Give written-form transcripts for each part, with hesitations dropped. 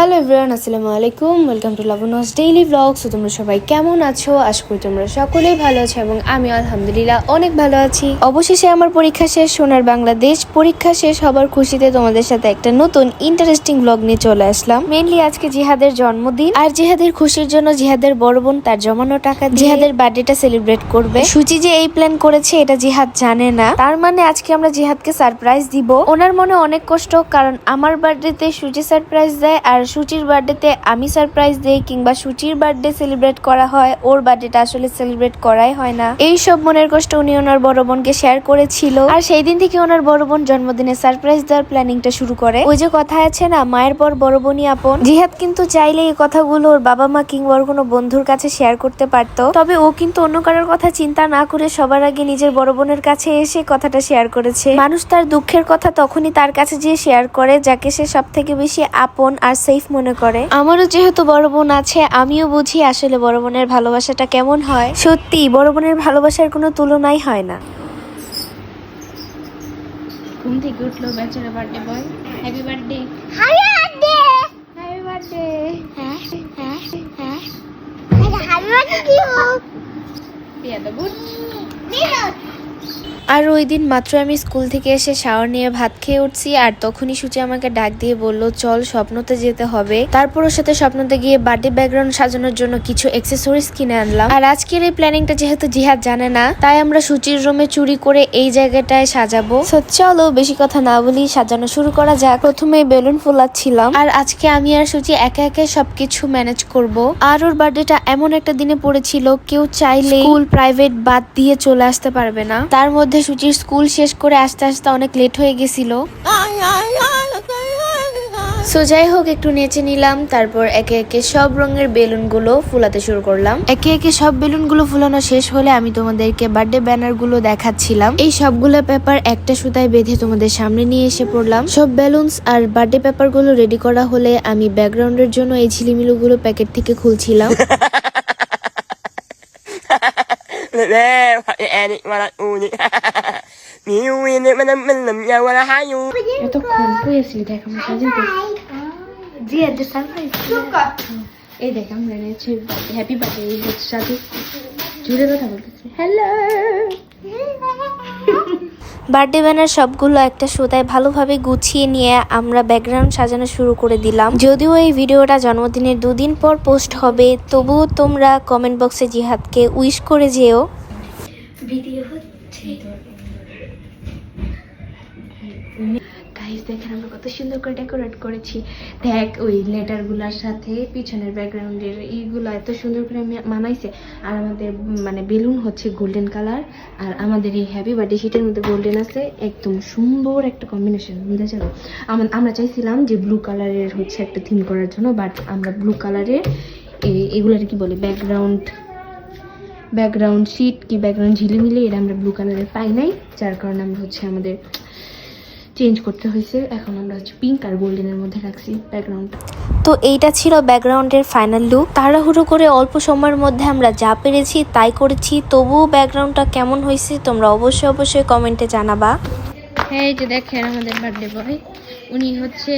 Hello everyone, আসসালামু আলাইকুম। Welcome to Labanya's daily blogs. তোমরা সবাই কেমন আছো? আশা করি তোমরা সকলেই ভালো আছো এবং আমি আলহামদুলিল্লাহ অনেক ভালো আছি। অবশেষে আমার পরীক্ষা শেষ, সোনার বাংলাদেশ পরীক্ষা শেষ হবার খুশিতে তোমাদের সাথে একটা নতুন ইন্টারেস্টিং ব্লগ নিয়ে চলে আসলাম। মেইনলি আজকে জিহাদের জন্মদিন, আর জিহাদের খুশির জন্য জিহাদের বড় বোন তার জমানো টাকা জিহাদের বার্থডেটা সেলিব্রেট করবে। সুচি যে এই প্ল্যান করেছে এটা জিহাদ জানে না। তার মানে আজকে আমরা জিহাদকে সারপ্রাইজ দিব। ওনার মনে অনেক কষ্ট, কারণ আমার বার্থডেতে সুচি সারপ্রাইজ দেয় আর সুচির বার্থডেতে আমি সারপ্রাইজ দেই, কিংবা সুচির বার্থডে সেলিব্রেট করা হয়, ওর বার্থডেটা আসলে সেলিব্রেট করাই হয় না। এই সব মনের কষ্ট উনি ওনার বড় বোনকে শেয়ার করেছিল, আর সেই দিন থেকে ওনার বড় বোন জন্মদিনে সারপ্রাইজ দেওয়ার প্ল্যানিংটা শুরু করে। ওই যে কথা আছে না, মায়ের পর বড় বোনই আপন। জিহাদ কিন্তু চাইলে এই কথাগুলো ওর বাবা মা কিংবা ওর কোনো বন্ধুর কাছে শেয়ার করতে পারতো, তবে ও কিন্তু অন্য কারোর কথা চিন্তা না করে সবার আগে নিজের বড় বোনের কাছে এসে কথাটা শেয়ার করেছে। মানুষ তার দুঃখের কথা তখনই তার কাছে যেয়ে শেয়ার করে যাকে সে সব থেকে বেশি আপন আর সেফ মনে করে। আমারও যেহেতু বড় বোন আছে, আমিও বুঝি আসলে বড় বোনের ভালোবাসাটা কেমন হয়। সত্যি বড় বোনের ভালোবাসার কোনো তুলনাই হয় না। ঘুম থেকে উঠলো বেচারা birthday boy. Happy birthday, happy birthday, happy birthday. Happy birthday কি হোক পিয়া দা গুড। আর ওই দিন মাত্র আমি স্কুল থেকে এসে শাওয়ার নিয়ে ভাত খেয়ে উঠছি, আর তখনই সুচি আমাকে ডাক দিয়ে বলল চল স্বপ্নতে যেতে হবে। তারপর ওর সাথে স্বপ্নতে গিয়ে বার্থডে ব্যাকগ্রাউন্ড সাজানোর জন্য কিছু অ্যাক্সেসরিজ কিনে আনলাম। আর আজকের এই প্ল্যানিংটা যেহেতু জিহাদ জানে না, তাই আমরা সুচির রুমে চুরি করে এই জায়গাটায় সাজাবো। চলো বেশি কথা না বলি সাজানো শুরু করা যাক। প্রথমে বেলুন ফুলাচ্ছিলাম, আর আজকে আমি আর সুচি একে একে সবকিছু ম্যানেজ করব। আর ওর বার্থডেটা এমন একটা দিনে পড়েছিল, কেউ চাইলে স্কুল প্রাইভেট বাদ দিয়ে চলে আসতে পারবে না। তার মধ্যে সুচির স্কুল শেষ করে আস্তে আস্তে অনেক লেট হয়ে গেছিল। সো যাই হোক, একটু নেচে নিলাম, তারপর একে একে সব রঙের বেলুন গুলো ফুলাতে শুরু করলাম। একে একে সব বেলুন গুলো ফুলানো শেষ হলে আমি তোমাদেরকে বার্থডে ব্যানার গুলো দেখাচ্ছিলাম। এই সবগুলো পেপার একটা সুতায় বেঁধে তোমাদের সামনে নিয়ে এসে পড়লাম। সব বেলুনস আর বার্থডে পেপার গুলো রেডি করা হলে আমি ব্যাকগ্রাউন্ডের জন্য এই ঝিলিমিলি গুলো প্যাকেট থেকে খুলছিলাম। এতক্ষণ কইছিলি দেখ আমরা সাজিতে জিয়া যে সারপ্রাইজ এই দেখ আমরা এনেছি হ্যাপি বার্থডে এর সাথে জুড়ে কথা বলতেছি হ্যালো। বার্থডে ব্যানার সবগুলো একটা সুতায় ভালোভাবে গুছিয়ে নিয়ে আমরা ব্যাকগ্রাউন্ড সাজানো শুরু করে দিলাম। যদিও এই ভিডিওটা জন্মদিনের 2 দিন পর পোস্ট হবে, তবুও তোমরা কমেন্ট বক্সে জিহাদকে উইশ করে যেও। ভিডিও হচ্ছে গাইস, দেখেন আমরা কত সুন্দর করে ডেকোরেট করেছি। দেখ ওই লেটার গুলার সাথে পিছনের ব্যাকগ্রাউন্ডের এইগুলো এত সুন্দর করে মানাইছে। আর আমাদের মানে বেলুন হচ্ছে গোল্ডেন কালার, আর আমাদের এই হ্যাপি বার্থডে শীটের মধ্যে গোল্ডেন আছে। একদম সুন্দর একটা কম্বিনেশন বুঝা যাবে। আমরা চাইছিলাম যে ব্লু কালারের হচ্ছে একটা থিম করার জন্য, বাট আমরা ব্লু কালারের এগুলার কি বলে ব্যাকগ্রাউন্ড শিট কি ব্যাকগ্রাউন্ড ঝিলিমিলি, এটা আমরা ব্লু কালারের পাই নাই, যার কারণে আমরা হচ্ছে আমাদের চেঞ্জ করতে হয়েছে। এখন আমরা হচ্ছে পিঙ্ক আর গোল্ডেনের মধ্যে রাখছি ব্যাকগ্রাউন্ড। তো এইটা ছিল ব্যাকগ্রাউন্ডের ফাইনাল লুক। তাড়াহুড়ো করে অল্প সময়ের মধ্যে আমরা যা পেরেছি তাই করেছি, তবুও ব্যাকগ্রাউন্ডটা কেমন হয়েছে তোমরা অবশ্যই কমেন্টে জানাবা। এই যে দেখেন আমাদের বার্থডে বয়, উনি হচ্ছে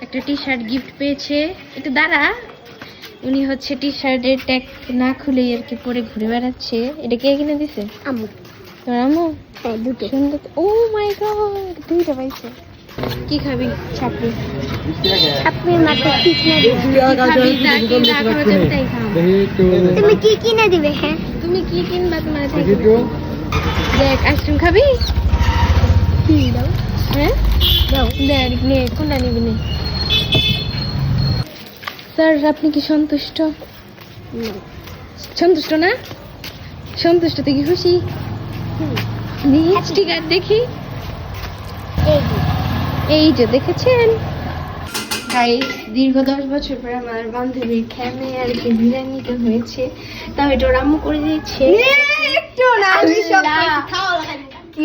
একটা টি শার্ট গিফট পেয়েছে। একটু দাঁড়া, উনি হচ্ছে টি শার্টের ট্যাগ না খুলেই আর কি পরে ঘুরে বেড়াচ্ছে। এটা কে কিনে দিছে? আম্মু। তোর আম্মু? হ্যাঁ, দুটো সুন্দর। ও মাই গড, দুইটা পাইছে। কি খাবি? ছাপড়ি মাকে কি কিনে দিবে? তুমি কি কিনে দিবে? হ্যাঁ তুমি কি কিনবা? তোমার দেখ আইসক্রিম খাবি? কি দাও? হ্যাঁ দাও, দেখ নে কোনটা নিবি নে। স্যার আপনি কি সন্তুষ্ট? সন্তুষ্ট না? সন্তুষ্ট থেকে খুশি? স্টিকার দেখি। এই যে দেখেছেন গাইস, দীর্ঘ 10 বছর পর আমার বান্ধবীর খেমে আর কি বিরিয়ানি নিতে হয়েছে, তাও এটা আম্মু করে দিয়েছে। একটু না আমি সব খাওয়া লাগে কি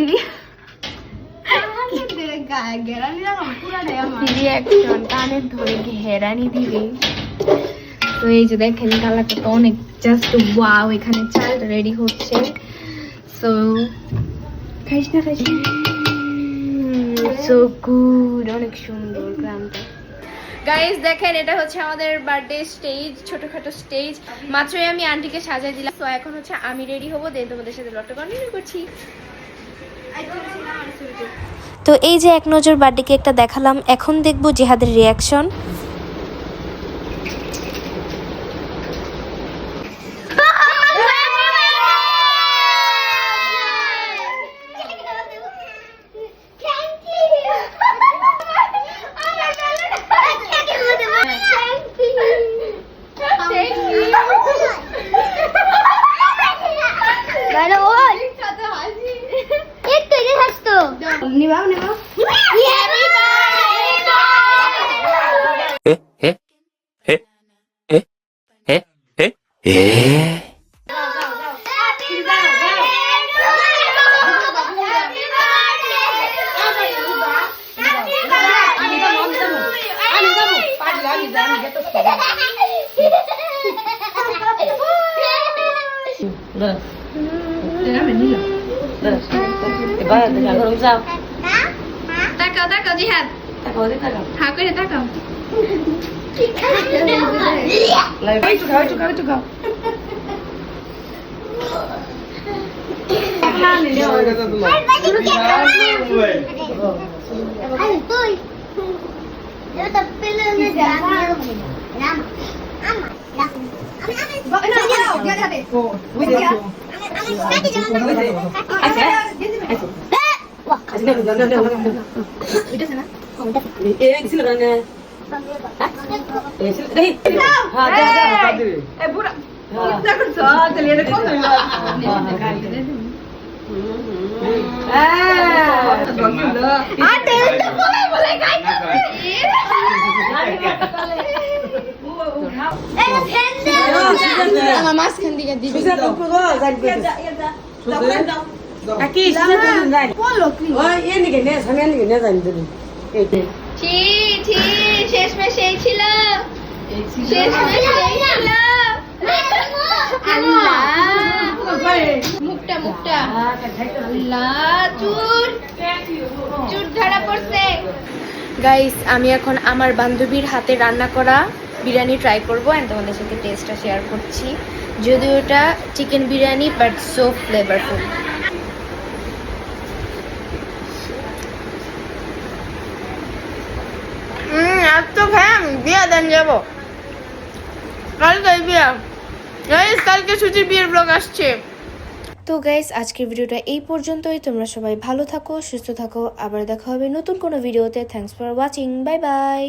রিঅ্যাকশন কানে ধরে ঘেরানি দিবে। তো এই যে দেখেন কালারটা তো অনেক জাস্ট ওয়াও। এখানে চালটা রেডি হচ্ছে। সো খাইস না সো গুড, অনেক সুন্দর গ্রামটা। গাইস দেখেন, এটা হচ্ছে আমাদের বার্থডে স্টেজ, ছোটখাটো স্টেজ। মাত্রই আমি আন্টিকে সাজিয়ে দিলাম, তো এখন হচ্ছে আমি রেডি হবো, দেন তোমাদের সাথে ব্লগটা কন্টিনিউ করছি। তো এই যে এক নজর বার্থডে কেকটা দেখালাম, এখন দেখবো জিহাদের রিয়াকশন। তাকাও তাকাও জিহাদ, হা করে তাকাও। আমার মাঝখান দিকে দিবি। শেষমেশ এই ছিল, শেষমেশ এই ছিল। আল্লাহ, মুখটা মুখটা আল্লাহ, চুর চুর ধরা পড়ছে। গাইস, আমি এখন আমার বান্ধবীর হাতে রান্না করা বিরিয়ানি ট্রাই করবো এন্ড তোমাদের সাথে টেস্টটা শেয়ার করছি। যদিও এটা chicken biryani, but so flavourful. আজ তো ফ্যাম বিয়া দেন যাবো, কালকে বিয়া। গাইস, কালকে সুচির বিয়ের ব্লগ আসছে। তো গাইস, আজকের ভিডিওটা এই পর্যন্তই। তোমরা সবাই ভালো থাকো, সুস্থ থাকো। আবার দেখা হবে নতুন কোনো ভিডিওতে। Thanks for watching, bye bye.